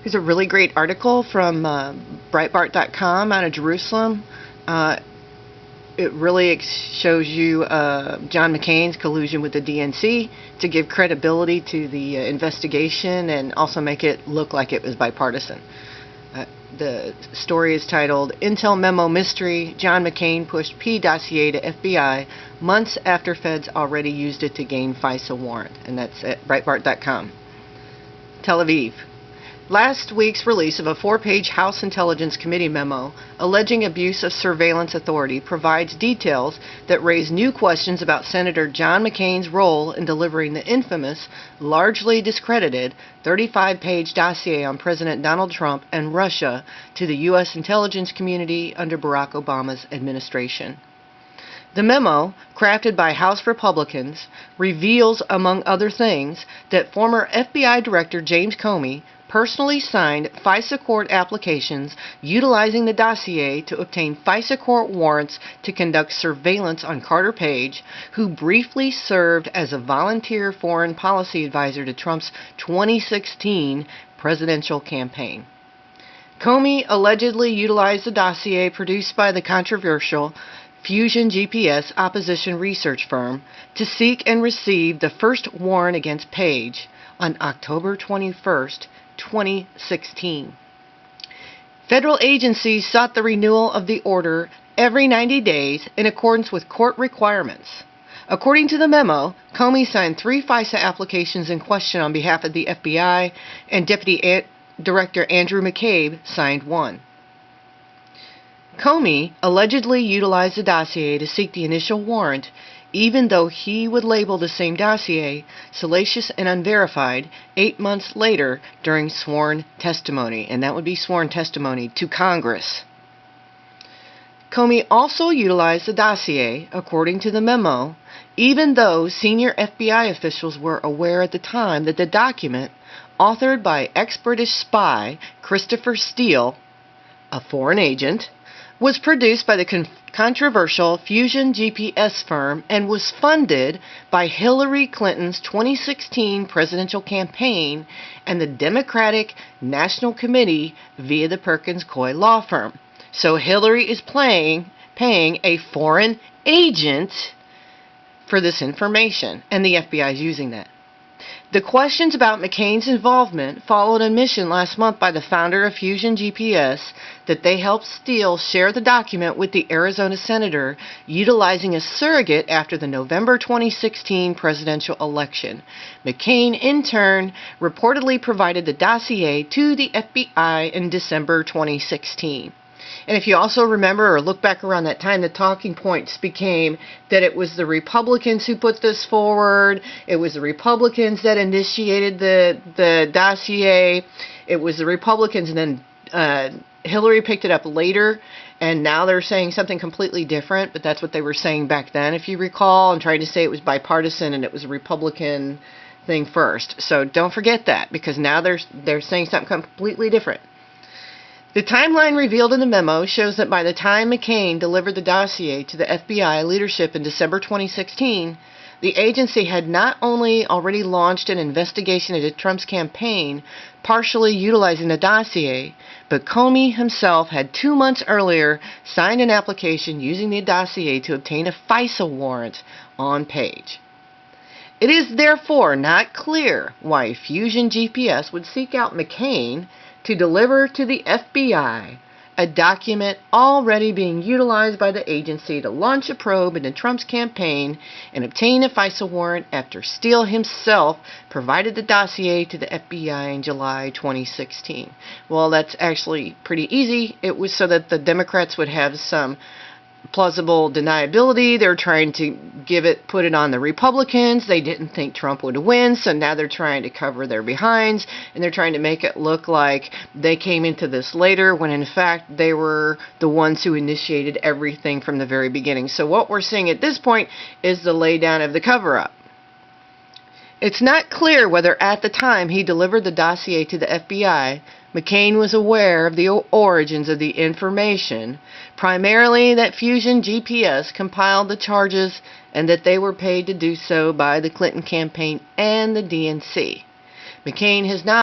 Here's a really great article from Breitbart.com out of Jerusalem. It really shows you John McCain's collusion with the DNC to give credibility to the investigation and also make it look like it was bipartisan. The story is titled, Intel Memo Mystery, John McCain Pushed P Dossier to FBI Months After Feds Already Used It to Gain FISA Warrant. And that's at Breitbart.com. Tel Aviv. Last week's release of a 4-page House Intelligence Committee memo alleging abuse of surveillance authority provides details that raise new questions about Senator John McCain's role in delivering the infamous, largely discredited, 35-page dossier on President Donald Trump and Russia to the U.S. intelligence community under Barack Obama's administration. The memo, crafted by House Republicans, reveals, among other things, that former FBI Director James Comey personally signed FISA court applications utilizing the dossier to obtain FISA court warrants to conduct surveillance on Carter Page, who briefly served as a volunteer foreign policy advisor to Trump's 2016 presidential campaign. Comey allegedly utilized the dossier produced by the controversial Fusion GPS opposition research firm to seek and receive the first warrant against Page on October 21st, 2016. Federal agencies sought the renewal of the order every 90 days in accordance with court requirements. According to the memo, Comey signed 3 FISA applications in question on behalf of the FBI, and Deputy Director Andrew McCabe signed 1. Comey allegedly utilized the dossier to seek the initial warrant, even though he would label the same dossier salacious and unverified 8 months later during sworn testimony, and that would be sworn testimony to Congress. Comey also utilized the dossier, according to the memo, even though senior FBI officials were aware at the time that the document, authored by ex-British spy Christopher Steele, a foreign agent, was produced by the controversial Fusion GPS firm and was funded by Hillary Clinton's 2016 presidential campaign and the Democratic National Committee via the Perkins Coie law firm. So Hillary is paying a foreign agent for this information, and the FBI is using that. The questions about McCain's involvement followed a mission last month by the founder of Fusion GPS that they helped Steele share the document with the Arizona senator, utilizing a surrogate after the November 2016 presidential election. McCain, in turn, reportedly provided the dossier to the FBI in December 2016. And if you also remember or look back around that time, the talking points became that it was the Republicans who put this forward. It was the Republicans that initiated the dossier. It was the Republicans, and then Hillary picked it up later. And now they're saying something completely different, but that's what they were saying back then, if you recall, and trying to say it was bipartisan and it was a Republican thing first. So don't forget that, because now they're saying something completely different. The timeline revealed in the memo shows that by the time McCain delivered the dossier to the FBI leadership in December 2016, the agency had not only already launched an investigation into Trump's campaign, partially utilizing the dossier, but Comey himself had 2 months earlier signed an application using the dossier to obtain a FISA warrant on Page. It is therefore not clear why Fusion GPS would seek out McCain to deliver to the FBI a document already being utilized by the agency to launch a probe into Trump's campaign and obtain a FISA warrant after Steele himself provided the dossier to the FBI in July 2016. Well, that's actually pretty easy. It was so that the Democrats would have some plausible deniability. They're trying to put it on the Republicans. They didn't think Trump would win, so now they're trying to cover their behinds, and they're trying to make it look like they came into this later, when in fact they were the ones who initiated everything from the very beginning. So what we're seeing at this point is the laydown of the cover-up. It's not clear whether at the time he delivered the dossier to the FBI, McCain was aware of the origins of the information, primarily that Fusion GPS compiled the charges and that they were paid to do so by the Clinton campaign and the DNC. McCain has not